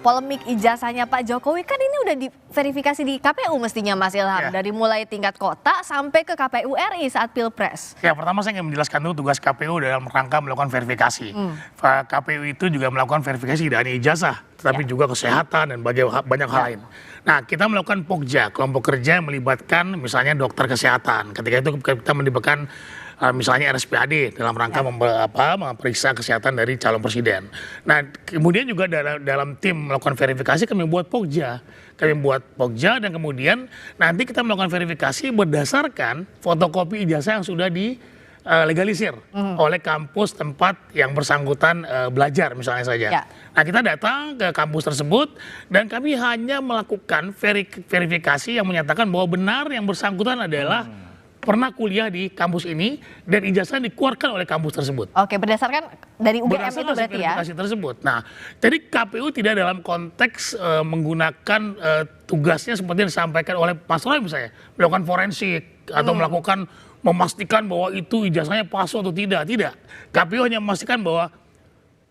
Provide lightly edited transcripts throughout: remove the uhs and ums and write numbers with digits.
polemik ijazahnya Pak Jokowi kan ini udah diverifikasi di KPU mestinya Mas Ilham. Dari mulai tingkat kota sampai ke KPU RI saat Pilpres. Ya, pertama saya ingin menjelaskan dulu tugas KPU dalam rangka melakukan verifikasi. KPU itu juga melakukan verifikasi tidak hanya ijazah, tetapi juga kesehatan dan banyak hal lain. Nah, kita melakukan POKJA, kelompok kerja yang melibatkan misalnya dokter kesehatan. Ketika itu kita melibatkan misalnya RSPAD dalam rangka memeriksa kesehatan dari calon presiden. Nah, kemudian juga dalam tim melakukan verifikasi kami buat POKJA. Kami buat POKJA dan kemudian nanti kita melakukan verifikasi berdasarkan fotokopi ijazah yang sudah legalisir oleh kampus tempat yang bersangkutan belajar misalnya saja. Nah, kita datang ke kampus tersebut dan kami hanya melakukan verifikasi yang menyatakan bahwa benar yang bersangkutan adalah pernah kuliah di kampus ini dan ijazah dikeluarkan oleh kampus tersebut. Oke, berdasarkan dari UGM itu berarti ya? Verifikasi tersebut. Nah, jadi KPU tidak dalam konteks menggunakan tugasnya seperti yang disampaikan oleh Mas Roy misalnya, melakukan forensik atau memastikan bahwa itu ijazahnya palsu atau tidak. Tidak. KPU hanya memastikan bahwa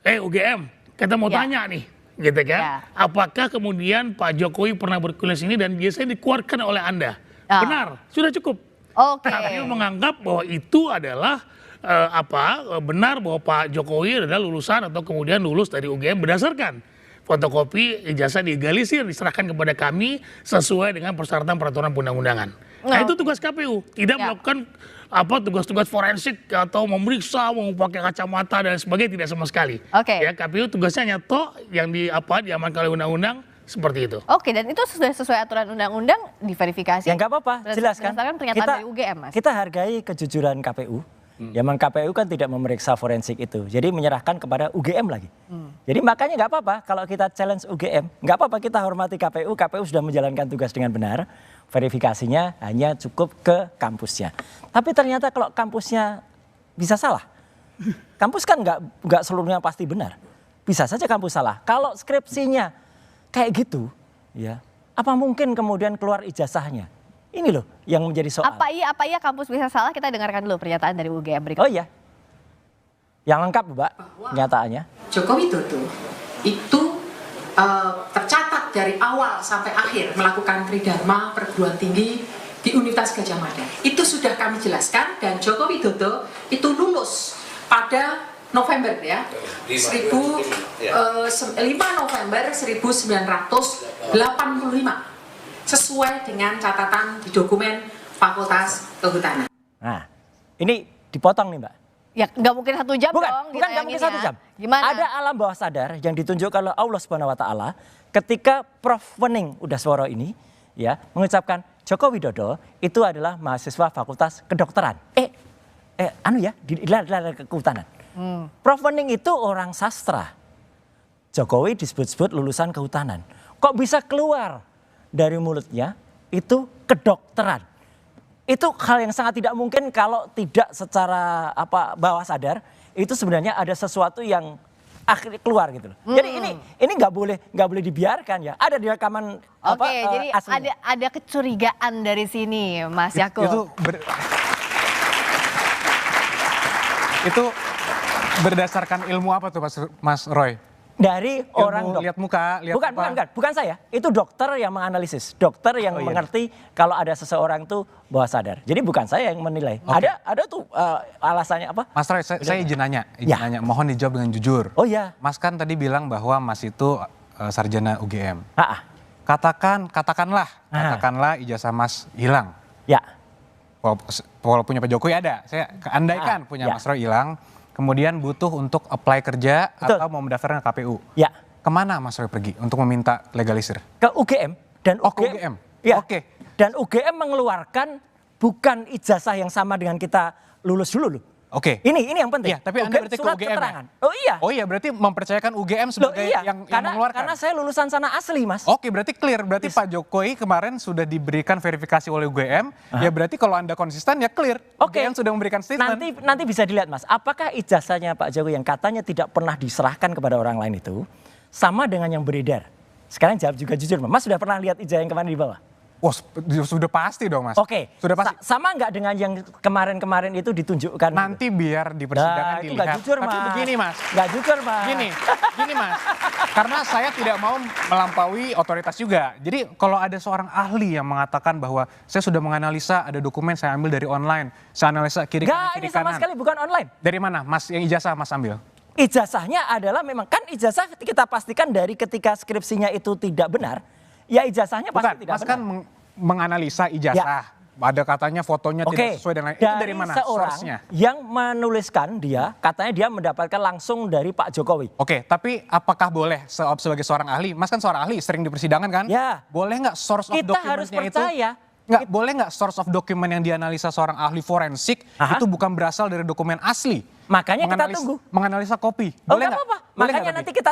UGM, kita mau tanya nih, gitu kan? Apakah kemudian Pak Jokowi pernah berkuliah sini dan ijazahnya dikeluarkan oleh Anda? Benar, sudah cukup. KPU menganggap bahwa itu adalah benar bahwa Pak Jokowi adalah lulusan atau kemudian lulus dari UGM berdasarkan fotokopi ijazah digalisir diserahkan kepada kami sesuai dengan persyaratan peraturan perundang-undangan. Nah, itu tugas KPU, tidak melakukan tugas-tugas forensik atau memeriksa, memakai kacamata dan sebagainya, tidak sama sekali. Ya, KPU tugasnya hanya yang diamankan oleh undang-undang. Seperti itu. Oke, dan itu sudah sesuai aturan undang-undang diverifikasi. Ya nggak apa-apa, jelaskan. Berdasarkan pernyataan dari UGM, Mas. Kita hargai kejujuran KPU. Ya, memang KPU kan tidak memeriksa forensik itu, jadi menyerahkan kepada UGM lagi. Jadi makanya nggak apa-apa kalau kita challenge UGM, nggak apa-apa, kita hormati KPU. KPU sudah menjalankan tugas dengan benar. Verifikasinya hanya cukup ke kampusnya. Tapi ternyata kalau kampusnya bisa salah, kampus kan nggak seluruhnya pasti benar. Bisa saja kampus salah. Kalau skripsinya kayak gitu, ya, apa mungkin kemudian keluar ijazahnya? Ini loh yang menjadi soal. Apa iya kampus bisa salah? Kita dengarkan dulu pernyataan dari UGM berikut. Oh iya, yang lengkap Mbak, pernyataannya. Joko Widodo itu tercatat dari awal sampai akhir melakukan tridharma perguruan tinggi di Universitas Gadjah Mada. Itu sudah kami jelaskan dan Joko Widodo itu lulus pada November ya, 5 November 1985 sesuai dengan catatan di dokumen Fakultas Kehutanan. Nah, ini dipotong nih Mbak. Ya nggak mungkin 1 jam bukan, dong. Bukan nggak mungkin 1 jam. Gimana? Ada alam bawah sadar yang ditunjukkan oleh Allah Subhanahu Wa Taala ketika Prof Wening Udaswara ini ya mengucapkan Joko Widodo itu adalah mahasiswa Fakultas Kedokteran. Di Kehutanan. Prof Wening itu orang sastra. Jokowi disebut-sebut lulusan kehutanan. Kok bisa keluar dari mulutnya itu kedokteran? Itu hal yang sangat tidak mungkin kalau tidak secara bawah sadar itu sebenarnya ada sesuatu yang akhirnya keluar gitu loh. Jadi ini nggak boleh dibiarkan ya. Ada di rekaman jadi aslinya. ada kecurigaan dari sini Mas Yakub. Itu berdasarkan ilmu apa tuh Mas Roy? Dari ilmu orang lihat muka, lihat bukan saya. Itu dokter yang menganalisis, dokter yang mengerti kalau ada seseorang tuh bawah sadar. Jadi bukan saya yang menilai. Ada tuh alasannya apa? Mas Roy, saya izin nanya, mohon dijawab dengan jujur. Oh iya. Mas kan tadi bilang bahwa Mas itu sarjana UGM. Katakanlah ijazah Mas hilang. Ya. Walaupun punya Pak Jokowi ada, saya andaikan punya Mas Roy hilang. Kemudian butuh untuk apply kerja atau mau mendaftarkan ke KPU. Ya. Kemana Mas Roy pergi untuk meminta legalisir? Ke UGM. Dan ke UGM? Ya. Dan UGM mengeluarkan bukan ijazah yang sama dengan kita lulus dulu loh. Ini yang penting. Iya, tapi Anda berarti ke UGM keterangan. ya? Oh iya. Oh iya, berarti mempercayakan UGM sebagai yang mengeluarkan. Karena saya lulusan sana asli Mas. Berarti clear. Berarti Pak Jokowi kemarin sudah diberikan verifikasi oleh UGM. Ya berarti kalau Anda konsisten ya clear. UGM sudah memberikan statement. Nanti bisa dilihat Mas. Apakah ijazahnya Pak Jokowi yang katanya tidak pernah diserahkan kepada orang lain itu sama dengan yang beredar? Sekarang jawab juga jujur Mas sudah pernah lihat ijazah yang kemarin di bawah? Oh, sudah pasti dong Mas. Sudah pasti. Sama nggak dengan yang kemarin-kemarin itu ditunjukkan? Nanti biar di persidangan dilihat. Nggak jujur Mas. Tapi begini Mas. Nggak jujur Mas. Gini Mas. Karena saya tidak mau melampaui otoritas juga. Jadi kalau ada seorang ahli yang mengatakan bahwa saya sudah menganalisa ada dokumen saya ambil dari online, saya analisa kiri kanan Enggak, kiri ini sama kanan. sekali bukan online. Dari mana Mas yang ijazah Mas ambil? Ijazahnya adalah memang kan ijazah kita pastikan dari ketika skripsinya itu tidak benar, ya ijazahnya pasti Bukan, tidak Mas benar. kan menganalisa ijazah. Ada katanya fotonya tidak sesuai dengan itu dari mana seorang source-nya? yang menuliskan dia, katanya dia mendapatkan langsung dari Pak Jokowi. Oke, tapi apakah boleh sebagai seorang ahli, Mas kan seorang ahli, sering di persidangan kan? Ya. Boleh nggak source of Kita dokumennya harus itu? percaya. Nggak, boleh nggak source of dokumen yang dianalisa seorang ahli forensik Aha. itu bukan berasal dari dokumen asli? Makanya kita tunggu. Menganalisa kopi. Oh Boleh nggak apa-apa. Boleh Makanya nggak nanti tapi?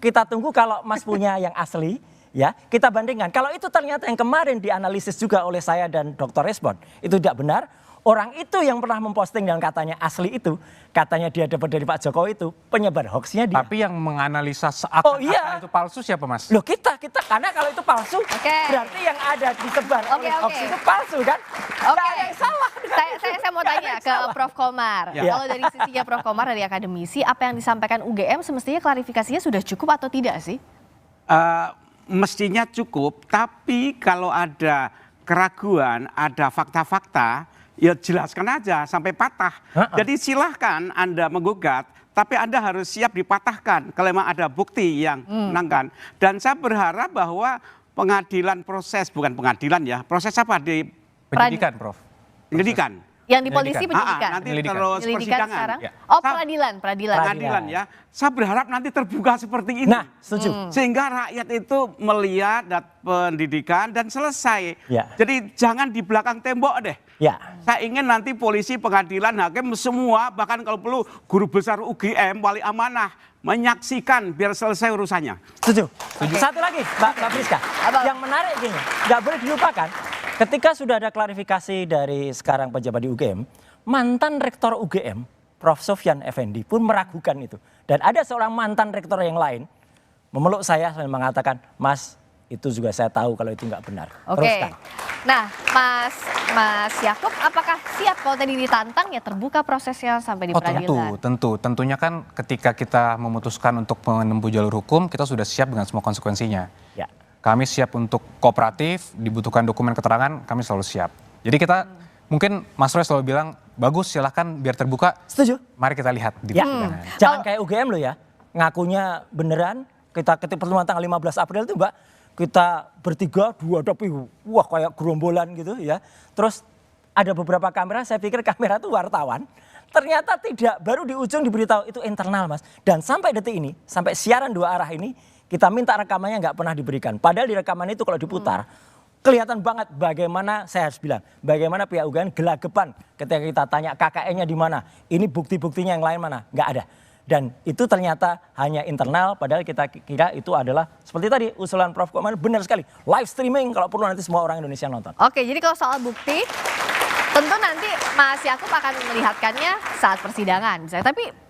kita tunggu kalau Mas punya yang asli, ya kita bandingkan. Kalau itu ternyata yang kemarin dianalisis juga oleh saya dan Dr. Respon itu tidak benar. Orang itu yang pernah memposting dan katanya asli itu, katanya dia dapat dari Pak Jokowi itu penyebar hoaxnya dia. Tapi yang menganalisa seakan-akan itu palsu siapa Mas? Loh kita karena kalau itu palsu berarti yang ada disebar oleh hoax itu palsu kan? Nggak ada yang salah. Saya mau tanya ke Prof. Komar. Ya. Kalau dari sisinya Prof. Komar dari akademisi, apa yang disampaikan UGM semestinya klarifikasinya sudah cukup atau tidak sih? Mestinya cukup, tapi kalau ada keraguan, ada fakta-fakta, ya jelaskan aja sampai patah. Jadi silahkan Anda menggugat, tapi Anda harus siap dipatahkan kalau memang ada bukti yang menangkan. Dan saya berharap bahwa bukan pengadilan ya, proses apa di Penyidikan, Prof. penyidikan. Yang di polisi penyidikan? Nanti Penyelidikan. terus Penyelidikan persidangan. sekarang? Ya. Oh peradilan. Pengadilan ya. Saya berharap nanti terbuka seperti ini. Nah, setuju. Sehingga rakyat itu melihat pendidikan dan selesai. Ya. Jadi jangan di belakang tembok deh. Ya. Saya ingin nanti polisi, pengadilan, hakim semua, bahkan kalau perlu guru besar UGM, wali amanah, menyaksikan biar selesai urusannya. Setuju. Satu lagi, Mbak Priska. Yang menarik gini, nggak boleh dilupakan. Ketika sudah ada klarifikasi dari sekarang pejabat di UGM, mantan rektor UGM, Prof. Sofyan Effendi pun meragukan itu. Dan ada seorang mantan rektor yang lain memeluk saya sambil mengatakan, Mas, itu juga saya tahu kalau itu nggak benar. Oke. Teruskan. Nah, Mas Yakub, apakah siap kalau tadi ditantang ya terbuka prosesnya sampai di peradilan? Tentunya kan ketika kita memutuskan untuk menempuh jalur hukum, kita sudah siap dengan semua konsekuensinya. Ya. Kami siap untuk kooperatif, dibutuhkan dokumen keterangan, kami selalu siap. Jadi kita mungkin Mas Roy selalu bilang, bagus silahkan biar terbuka. Setuju. Mari kita lihat di Ya. persidangan. Jangan kayak UGM loh ya, ngakunya beneran. Kita ketika pertemuan tanggal 15 April itu Mbak, kita bertiga dihadapi, wah kayak gerombolan gitu ya. Terus ada beberapa kamera, saya pikir kamera itu wartawan. Ternyata tidak, baru di ujung diberitahu itu internal Mas. Dan sampai detik ini, sampai siaran dua arah ini, kita minta rekamannya nggak pernah diberikan. Padahal di rekaman itu kalau diputar, kelihatan banget bagaimana, saya harus bilang, bagaimana pihak UGM gelagapan ketika kita tanya KKN-nya di mana. Ini bukti-buktinya yang lain mana, nggak ada. Dan itu ternyata hanya internal, padahal kita kira itu adalah seperti tadi usulan Prof. Komar benar sekali. Live streaming kalau perlu nanti semua orang Indonesia nonton. Oke, jadi kalau soal bukti, tentu nanti Mas Yakub akan melihatkannya saat persidangan. Misalnya. Tapi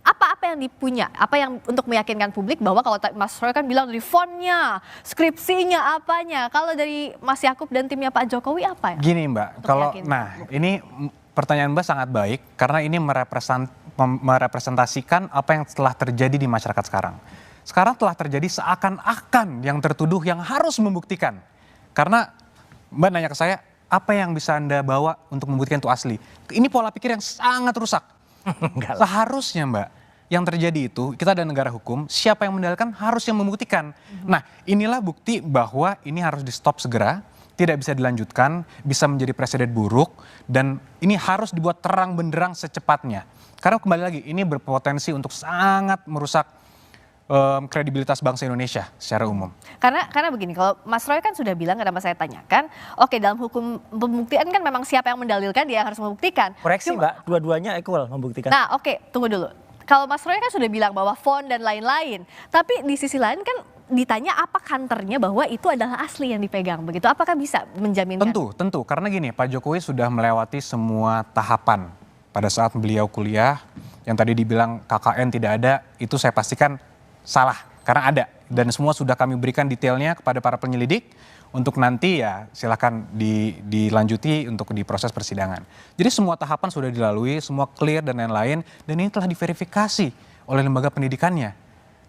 apa yang dipunya, apa yang untuk meyakinkan publik bahwa kalau Mas Roy kan bilang dari fontnya, skripsinya, apanya. Kalau dari Mas Yakub dan timnya Pak Jokowi apa ya? Gini Mbak, ini pertanyaan Mbak sangat baik karena ini merepresentasikan apa yang telah terjadi di masyarakat sekarang. Sekarang telah terjadi seakan-akan yang tertuduh yang harus membuktikan. Karena Mbak nanya ke saya, apa yang bisa Anda bawa untuk membuktikan itu asli? Ini pola pikir yang sangat rusak. Seharusnya Mbak, yang terjadi itu kita ada negara hukum, siapa yang mendalilkan harus yang membuktikan. Nah inilah bukti bahwa ini harus di stop segera, tidak bisa dilanjutkan, bisa menjadi presiden buruk, dan ini harus dibuat terang benderang secepatnya. Karena kembali lagi ini berpotensi untuk sangat merusak kredibilitas bangsa Indonesia secara umum. Karena begini, kalau Mas Roy kan sudah bilang, kenapa saya tanyakan, oke dalam hukum pembuktian kan memang siapa yang mendalilkan dia harus membuktikan. Koreksi Mbak, dua-duanya equal membuktikan. Nah oke, tunggu dulu. Kalau Mas Roy kan sudah bilang bahwa font dan lain-lain, tapi di sisi lain kan ditanya apa kantornya bahwa itu adalah asli yang dipegang, begitu? Apakah bisa menjaminkan? Tentu. Karena gini, Pak Jokowi sudah melewati semua tahapan pada saat beliau kuliah. Yang tadi dibilang KKN tidak ada, itu saya pastikan salah, karena ada. Dan semua sudah kami berikan detailnya kepada para penyelidik untuk nanti ya silakan dilanjuti untuk di proses persidangan. Jadi semua tahapan sudah dilalui, semua clear dan lain-lain, dan ini telah diverifikasi oleh lembaga pendidikannya.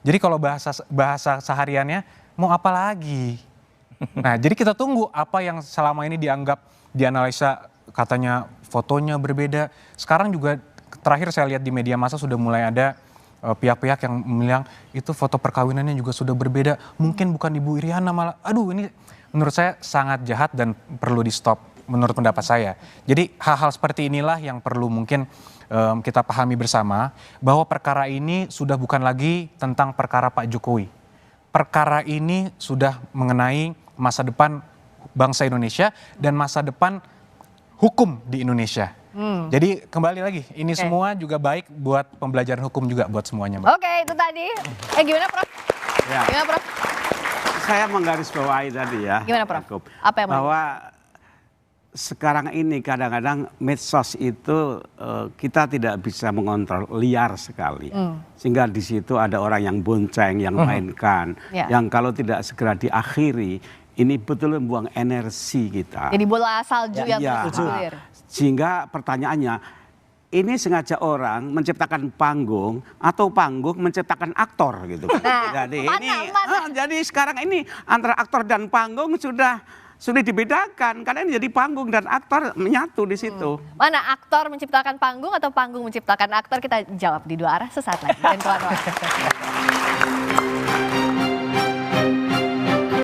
Jadi kalau bahasa sehariannya mau apa lagi? Nah, jadi kita tunggu apa yang selama ini dianggap dianalisa katanya fotonya berbeda. Sekarang juga terakhir saya lihat di media massa sudah mulai ada pihak-pihak yang bilang itu foto perkawinannya juga sudah berbeda. Mungkin bukan Ibu Iriana malah. Aduh, ini menurut saya sangat jahat dan perlu di stop menurut pendapat saya. Jadi hal-hal seperti inilah yang perlu mungkin kita pahami bersama bahwa perkara ini sudah bukan lagi tentang perkara Pak Jokowi. Perkara ini sudah mengenai masa depan bangsa Indonesia dan masa depan hukum di Indonesia. Jadi kembali lagi, ini semua juga baik buat pembelajaran hukum juga buat semuanya, Mbak. Oke, itu tadi. Gimana Prof? Ya. Gimana Prof? Saya menggarisbawahi tadi ya. Gimana Prof? Yakub, Apa yang bahwa sekarang ini kadang-kadang medsos itu kita tidak bisa mengontrol, liar sekali. Sehingga di situ ada orang yang bonceng, yang mainkan, yang kalau tidak segera diakhiri, ini betul membuang energi kita. Jadi bola salju yang Ya, bergulir. sehingga pertanyaannya, ini sengaja orang menciptakan panggung atau panggung menciptakan aktor gitu. Nah, Jadi sekarang ini antara aktor dan panggung sudah sulit dibedakan karena ini jadi panggung dan aktor menyatu di situ. Mana aktor menciptakan panggung atau panggung menciptakan aktor? Kita jawab di dua arah sesaat lagi. Dan keluar.